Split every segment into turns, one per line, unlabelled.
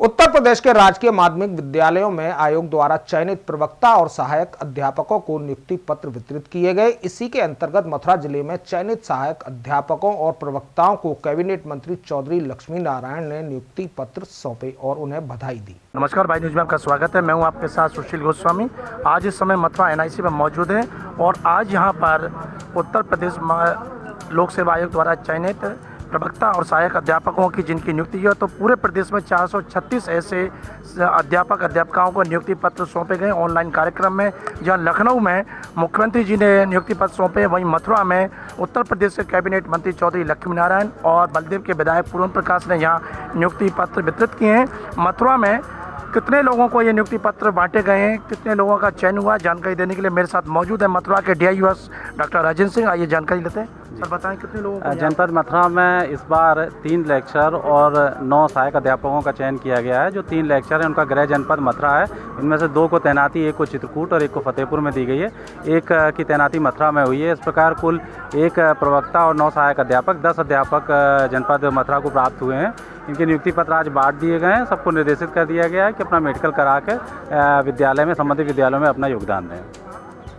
उत्तर प्रदेश के राजकीय माध्यमिक विद्यालयों में आयोग द्वारा चयनित प्रवक्ता और सहायक अध्यापकों को नियुक्ति पत्र वितरित किए गए। इसी के अंतर्गत मथुरा जिले में चयनित सहायक अध्यापकों और प्रवक्ताओं को कैबिनेट मंत्री चौधरी लक्ष्मी नारायण ने नियुक्ति पत्र सौंपे और उन्हें बधाई दी।
नमस्कार भाई, न्यूज में आपका स्वागत है। मैं हूं आपके साथ सुशील गोस्वामी। आज इस समय मथुरा NIC में मौजूद है और आज यहां पर उत्तर प्रदेश लोक सेवा आयोग द्वारा चयनित प्रवक्ता और सहायक अध्यापकों की जिनकी नियुक्ति है, तो पूरे प्रदेश में 436 ऐसे अध्यापक अध्यापिकाओं को नियुक्ति पत्र सौंपे गए ऑनलाइन कार्यक्रम में। जहां लखनऊ में मुख्यमंत्री जी ने नियुक्ति पत्र सौंपे, वहीं मथुरा में उत्तर प्रदेश के कैबिनेट मंत्री चौधरी लक्ष्मी नारायण और बलदेव के विधायक पूर्ण प्रकाश ने यहाँ नियुक्ति पत्र वितरित किए हैं। मथुरा में कितने लोगों को ये नियुक्ति पत्र बांटे गए हैं, कितने लोगों का चयन हुआ, जानकारी देने के लिए मेरे साथ मौजूद है मथुरा के DIUS डॉक्टर राजेंद्र सिंह। आइए जानकारी लेते हैं। सर बताएं कितने लोगों को
जनपद मथुरा में इस बार 3 लेक्चर और 9 सहायक अध्यापकों का चयन किया गया है। जो 3 लेक्चर हैं उनका गृह जनपद मथुरा है। इनमें से 2 को तैनाती, एक को चित्रकूट और एक को फतेहपुर में दी गई है। एक की तैनाती मथुरा में हुई है। इस प्रकार कुल 1 प्रवक्ता और 9 सहायक अध्यापक 10 अध्यापक जनपद मथुरा को प्राप्त हुए हैं। इनके नियुक्ति पत्र आज बांट दिए गए हैं। सबको निर्देशित कर दिया गया है कि अपना मेडिकल करा के विद्यालय में, संबंधित विद्यालयों में अपना योगदान दें।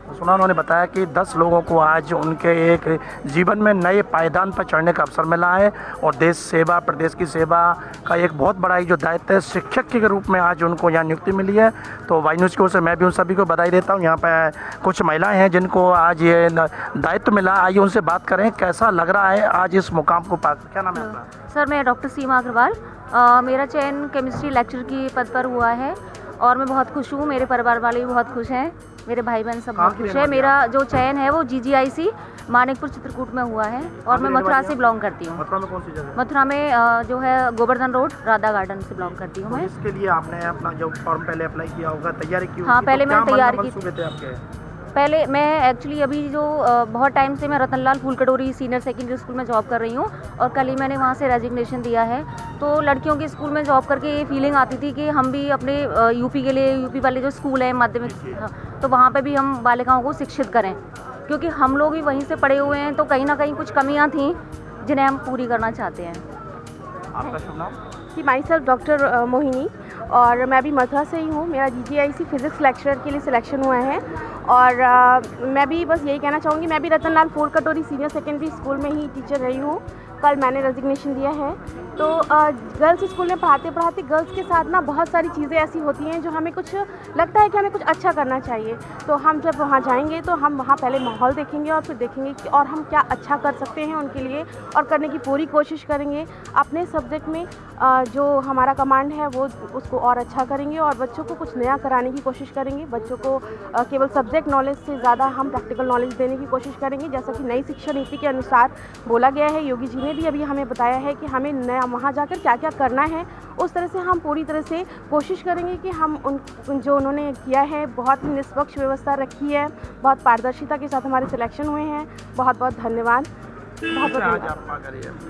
सुना उन्होंने बताया कि 10 लोगों को आज उनके एक जीवन में नए पायदान पर चढ़ने का अवसर मिला है और देश सेवा, प्रदेश की सेवा का एक बहुत बड़ा जो दायित्व है, शिक्षक के रूप में आज उनको यहाँ नियुक्ति मिली है। तो वाई न्यूज़ की ओर से मैं भी उन सभी को बधाई देता हूँ। यहाँ पर कुछ महिलाएं हैं जिनको आज ये दायित्व मिला। आइए उनसे बात करें, कैसा लग रहा है आज इस मुकाम को पाकर। क्या नाम है आपका?
सर, मैं डॉक्टर सीमा अग्रवाल। मेरा चयन केमिस्ट्री लेक्चर की पद पर हुआ है और मैं बहुत खुश हूँ। मेरे परिवार वाले भी बहुत खुश हैं, मेरे भाई बहन सब बहुत खुश है। मेरा जो चयन है वो GGIC मानिकपुर चित्रकूट में हुआ है और मैं मथुरा से बिलोंग करती हूँ।
मथुरा में कौन सी जगह?
मथुरा में जो है गोवर्धन रोड राधा गार्डन से बिलोंग करती हूँ मैं।
इसके लिए आपने अपना जो फॉर्म पहले अप्लाई किया होगा, तैयारी की होगी?
हाँ, पहले मैंने तैयारी की
थी।
पहले मैं एक्चुअली अभी जो बहुत टाइम से मैं रतनलाल फूल कटोरी सीनियर सेकेंडरी स्कूल में जॉब कर रही हूँ और कल ही मैंने वहाँ से रेजिग्नेशन दिया है। तो लड़कियों के स्कूल में जॉब करके ये फीलिंग आती थी कि हम भी अपने यूपी के लिए, यूपी वाले जो स्कूल हैं माध्यमिक, तो वहाँ पे भी हम बालिकाओं को शिक्षित करें, क्योंकि हम लोग भी वहीं से पढ़े हुए हैं। तो कहीं ना कहीं कुछ कमियाँ थीं जिन्हें हम पूरी करना चाहते हैं।
आपका शुभ नाम?
जी, माई सेल्फ डॉक्टर मोहिनी और मैं भी मथुरा से ही हूँ। मेरा GGIC फिज़िक्स लेक्चरर के लिए सिलेक्शन हुआ है और मैं भी बस यही कहना चाहूँगी, मैं भी रतनलाल फूल कटोरी सीनियर सेकेंडरी स्कूल में ही टीचर रही हूँ। कल मैंने रेजिग्नेशन दिया है। तो गर्ल्स स्कूल में पढ़ाते पढ़ाते गर्ल्स के साथ ना बहुत सारी चीज़ें ऐसी होती हैं जो हमें कुछ लगता है कि हमें कुछ अच्छा करना चाहिए। तो हम जब वहाँ जाएंगे तो हम वहाँ पहले माहौल देखेंगे और फिर देखेंगे कि और हम क्या अच्छा कर सकते हैं उनके लिए और करने की पूरी कोशिश करेंगे। अपने सब्जेक्ट में जो हमारा कमांड है वो उसको और अच्छा करेंगे और बच्चों को कुछ नया कराने की कोशिश करेंगे। बच्चों को केवल सब्जेक्ट नॉलेज से ज़्यादा हम प्रैक्टिकल नॉलेज देने की कोशिश करेंगे। जैसा कि नई शिक्षा नीति के अनुसार बोला गया है, योगी जी ने भी अभी हमें बताया है कि हमें नया वहाँ जाकर क्या क्या करना है, उस तरह से हम पूरी तरह से कोशिश करेंगे कि हम जो उन्होंने किया है, बहुत ही निष्पक्ष व्यवस्था रखी है, बहुत पारदर्शिता के साथ हमारे सिलेक्शन हुए हैं। बहुत बहुत धन्यवाद।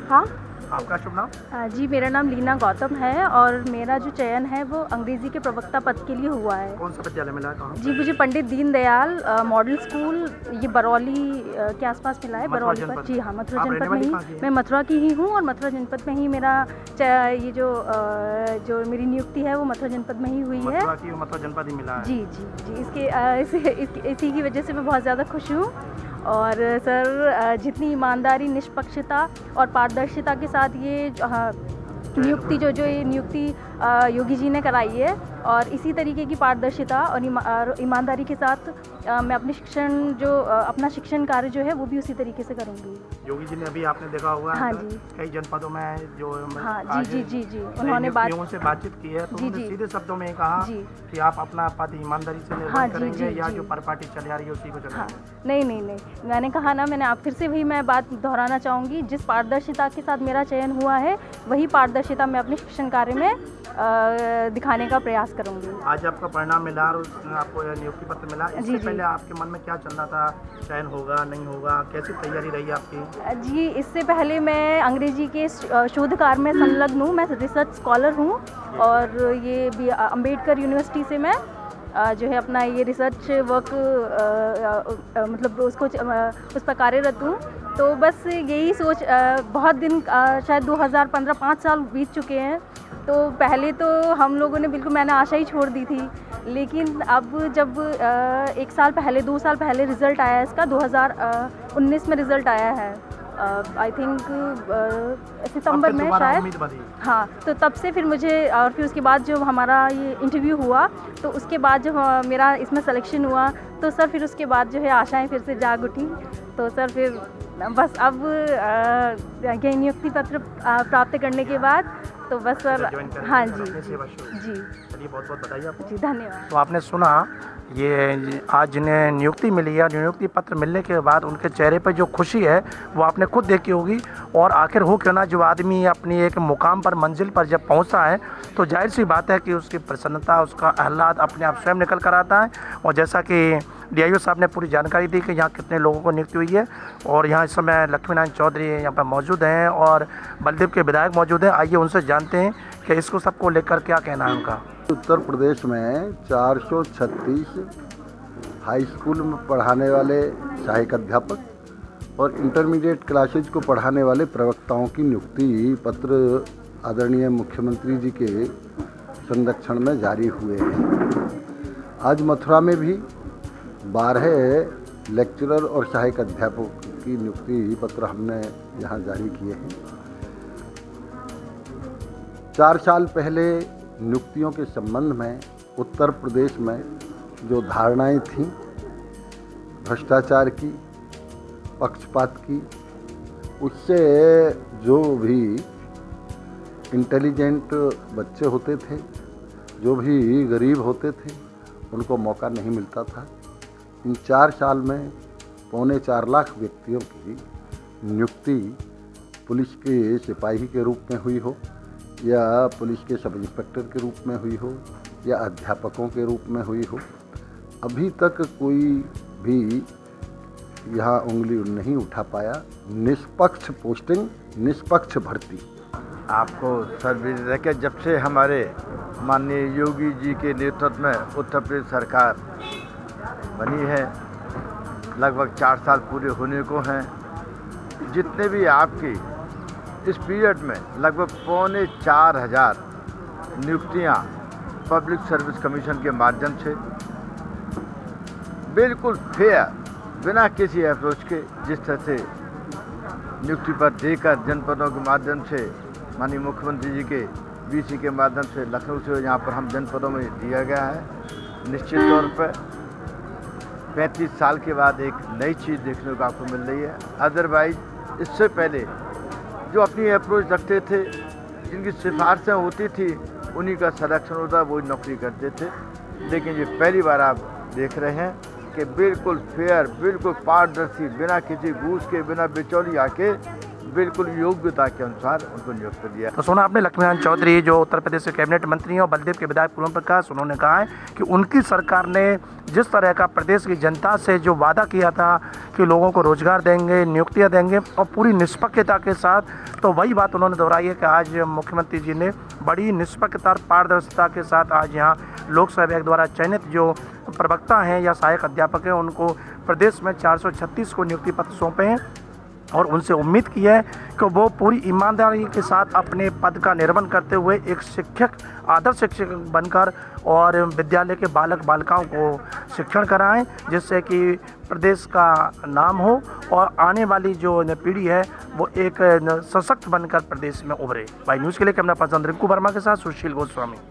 हाँ,
आपका शुभ नाम?
जी, मेरा नाम लीना गौतम है और मेरा जो चयन है वो अंग्रेजी के प्रवक्ता पद के लिए हुआ है।
कौन सा विद्यालय मिला है? कहाँ?
जी, मुझे पंडित दीनदयाल मॉडल स्कूल, ये बरौली के आसपास मिला है। बरौली पर। जी हाँ, मथुरा जनपद में ही। मैं मथुरा की ही हूँ और मथुरा जनपद में ही मेरा ये जो मेरी नियुक्ति है वो मथुरा जनपद में ही हुई है।
मथुरा जनपद ही मिला है?
जी जी जी, इसी की वजह से मैं बहुत ज़्यादा खुश हूँ। और सर, जितनी ईमानदारी, निष्पक्षता और पारदर्शिता के साथ ये नियुक्ति ये नियुक्ति योगी जी ने कराई है और इसी तरीके की पारदर्शिता और ईमानदारी के साथ मैं अपना शिक्षण कार्य जो है वो भी उसी तरीके से करूँगी।
योगी जी ने अभी आपने देखा होगा,
हाँ जी,
कई जनपदों में जो
हाँ जी उन्होंने
से बातचीत की है, तो उन्होंने सीधे शब्दों में कहा कि आप अपना पद ईमानदारी से निर्वहन करेंगे या जो परपाटी चली आ रही है उसी को चलाएंगे।
नहीं, मैंने कहा ना, मैंने आप फिर से वही मैं बात दोहराना चाहूँगी, जिस पारदर्शिता के साथ मेरा चयन हुआ है वही पारदर्शिता मैं अपने शिक्षण कार्य में दिखाने का प्रयास करूँगी।
आज आपका परिणाम मिला और आपको नियुक्ति पत्र मिला, इससे पहले आपके मन में क्या चल रहा था? चयन होगा नहीं होगा, कैसी तैयारी रही आपकी?
जी, इससे पहले मैं अंग्रेजी के शोध कार्य में संलग्न हूँ। मैं रिसर्च स्कॉलर हूँ और ये भी अम्बेडकर यूनिवर्सिटी से मैं जो है अपना ये रिसर्च वर्क मतलब उस पर कार्यरत हूँ। तो बस यही सोच बहुत दिन शायद 2015 5 साल बीत चुके हैं। तो पहले तो हम लोगों ने बिल्कुल मैंने आशा ही छोड़ दी थी, लेकिन अब जब 1 साल पहले 2 साल पहले रिज़ल्ट आया इसका 2019 में रिज़ल्ट आया है, आई थिंक सितंबर में शायद। हाँ, तो तब से फिर मुझे और फिर उसके बाद जो हमारा ये इंटरव्यू हुआ तो उसके बाद जो मेरा इसमें सिलेक्शन हुआ तो सर फिर उसके बाद जो है आशाएं फिर से जाग उठी। तो सर फिर बस अब ये नियुक्ति पत्र प्राप्त करने के बाद तो बस सर हाँ जी जी
चलिए बहुत बहुत बधाई आपको।
जी धन्यवाद।
तो आपने सुना ये आज जिन्हें नियुक्ति मिली है, नियुक्ति पत्र मिलने के बाद उनके चेहरे पर जो खुशी है वो आपने खुद देखी होगी। और आखिर हो क्यों ना, जो आदमी अपनी एक मुकाम पर मंजिल पर जब पहुंचता है तो जाहिर सी बात है कि उसकी प्रसन्नता, उसका आह्लाद अपने आप स्वयं निकल कर आता है। और जैसा कि DIO साहब ने पूरी जानकारी दी कि यहाँ कितने लोगों को नियुक्ति हुई है, और यहाँ इस समय लक्ष्मीनारायण चौधरी यहाँ पर मौजूद हैं और बलदेव के विधायक मौजूद हैं। आइए उनसे जानते हैं कि इसको सबको लेकर क्या कहना है उनका।
उत्तर प्रदेश में 436 हाई स्कूल में पढ़ाने वाले सहायक अध्यापक और इंटरमीडिएट क्लासेज को पढ़ाने वाले प्रवक्ताओं की नियुक्ति पत्र आदरणीय मुख्यमंत्री जी के संरक्षण में जारी हुए हैं। आज मथुरा में भी 12 लेक्चरर और सहायक अध्यापक की नियुक्ति पत्र हमने यहाँ जारी किए हैं। 4 साल पहले नियुक्तियों के संबंध में उत्तर प्रदेश में जो धारणाएं थीं भ्रष्टाचार की, पक्षपात की, उससे जो भी इंटेलिजेंट बच्चे होते थे, जो भी गरीब होते थे, उनको मौका नहीं मिलता था। इन 4 साल में 4.25 लाख व्यक्तियों की नियुक्ति पुलिस के सिपाही के रूप में हुई हो, या पुलिस के सब इंस्पेक्टर के रूप में हुई हो, या अध्यापकों के रूप में हुई हो। अभी तक कोई भी यहाँ उंगली नहीं उठा पाया। निष्पक्ष पोस्टिंग, निष्पक्ष भर्ती।
आपको सर्विस रखे जब से हमारे माननीय योगी जी के नेतृत्व में उत्तर प्रदेश सरकार बनी है, लगभग 4 साल पूरे होने को हैं। जितने भी आपकी इस पीरियड में लगभग 4,500 नियुक्तियां पब्लिक सर्विस कमीशन के माध्यम से बिल्कुल फेयर, बिना किसी अप्रोच के, जिस तरह से नियुक्ति पर देकर जनपदों के माध्यम से माननीय मुख्यमंत्री जी के BC के माध्यम से लखनऊ से यहाँ पर हम जनपदों में दिया गया है। निश्चित तौर पर 35 साल के बाद एक नई चीज़ देखने को आपको मिल रही है। अदरवाइज इससे पहले जो अपनी अप्रोच रखते थे, जिनकी सिफारिशें होती थी, उन्हीं का सिलेक्शन होता, वही नौकरी करते थे। लेकिन ये पहली बार आप देख रहे हैं कि बिल्कुल फेयर, बिल्कुल पारदर्शी, बिना किसी घूस के, बिना बिचौलिया के, बिल्कुल योग्यता के अनुसार उनको नियुक्त किया।
तो सुना आपने लक्ष्मीनारायण चौधरी जो उत्तर प्रदेश के कैबिनेट मंत्री हैं और बलदेव के विधायक पूर्व प्रकाश, उन्होंने कहा है कि उनकी सरकार ने जिस तरह का प्रदेश की जनता से जो वादा किया था कि लोगों को रोजगार देंगे, नियुक्तियां देंगे और पूरी निष्पक्षता के साथ, तो वही बात उन्होंने दोहराई है कि आज मुख्यमंत्री जी ने बड़ी निष्पक्षता और पारदर्शिता के साथ आज यहाँ लोकसभा विभाग द्वारा चयनित जो प्रवक्ता हैं या सहायक अध्यापक हैं उनको प्रदेश में 436 को नियुक्ति पत्र सौंपे हैं। और उनसे उम्मीद की है कि वो पूरी ईमानदारी के साथ अपने पद का निर्वहन करते हुए एक शिक्षक, आदर्श शिक्षक बनकर और विद्यालय के बालक बालिकाओं को शिक्षण कराएं, जिससे कि प्रदेश का नाम हो और आने वाली जो पीढ़ी है वो एक सशक्त बनकर प्रदेश में उभरे। वाई न्यूज़ के लिए कैमरा पर्सन रिंकू वर्मा के साथ सुशील गोस्वामी।